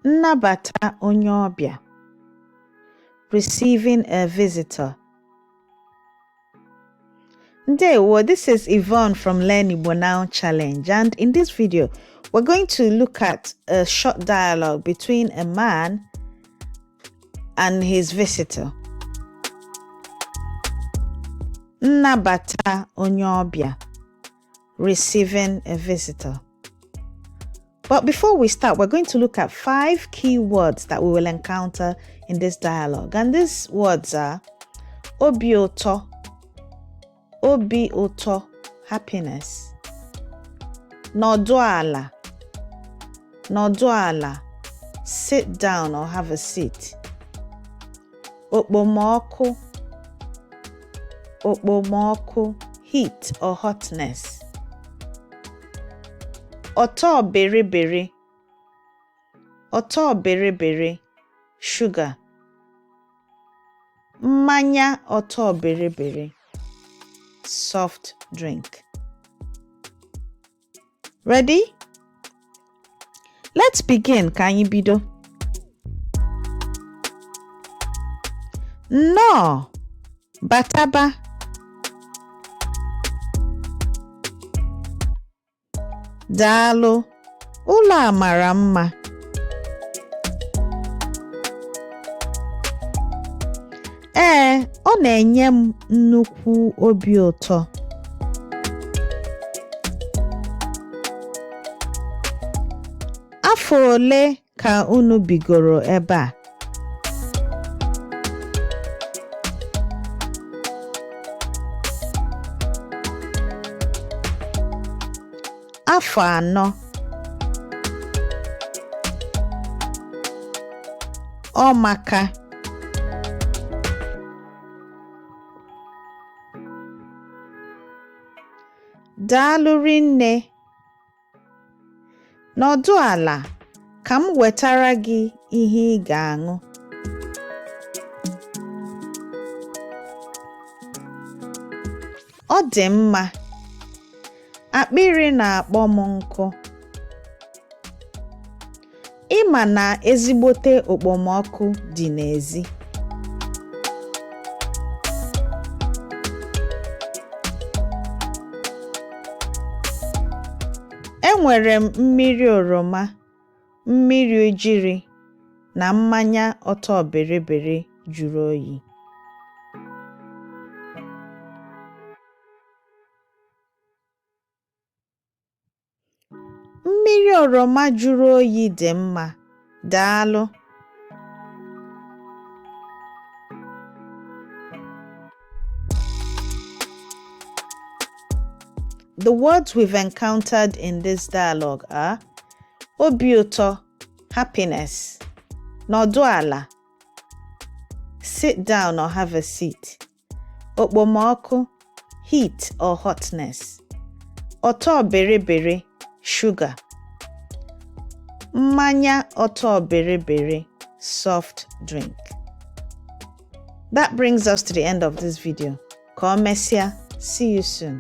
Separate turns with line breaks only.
Nnabata onye ọbịa. Receiving a visitor. Ndewo, this is Yvonne from Learn Igbo Now Challenge, and in this video, we're going to look at a short dialogue between a man and his visitor. Nnabata onye ọbịa. Receiving a visitor. But before we start, we're going to look at 5 key words that we will encounter in this dialogue. And these words are obi ụtọ, happiness. Nọdụ ala, sit down or have a seat. Okpomọkụ, heat or hotness. Ọtọ bịrịbịrị, sugar. Mmanya ọtọ bịrịbịrị, soft drink. Ready? Let's begin. Ka anyị bido. Nnọọ, bataba. Daalụ, ụlọ a mara mma. Ọ na-enye m nnukwu obi ụtọ. Afọ ole ka unu bigoro ebe a? Afọ 4. Ọ maka. Daalụ rinne. Nọdụ ala ka m wetara gị ihe ị ga-aṅụ. Ọ dị mma. Akpịrị na-akpọ m nkụ. Ị ma na ezigbote okpomọkụ dị n'ezi. Enwere m mmiri oroma, mmiri ojiri na mmanya ọtọ bịrịbịrị jụrụ oyi. Mmiri oroma jụrụ oyi dị mma. Daalụ. The words we've encountered in this dialogue are obi ụtọ, happiness. Nọdụ ala, sit down or have a seat. Okpomọkụ, heat or hotness. Ọtọ bịrịbịrị, sugar. Mmanya ọtọ bịrịbịrị, soft drink. That brings us to the end of this video. Ka o mesịa. See you soon.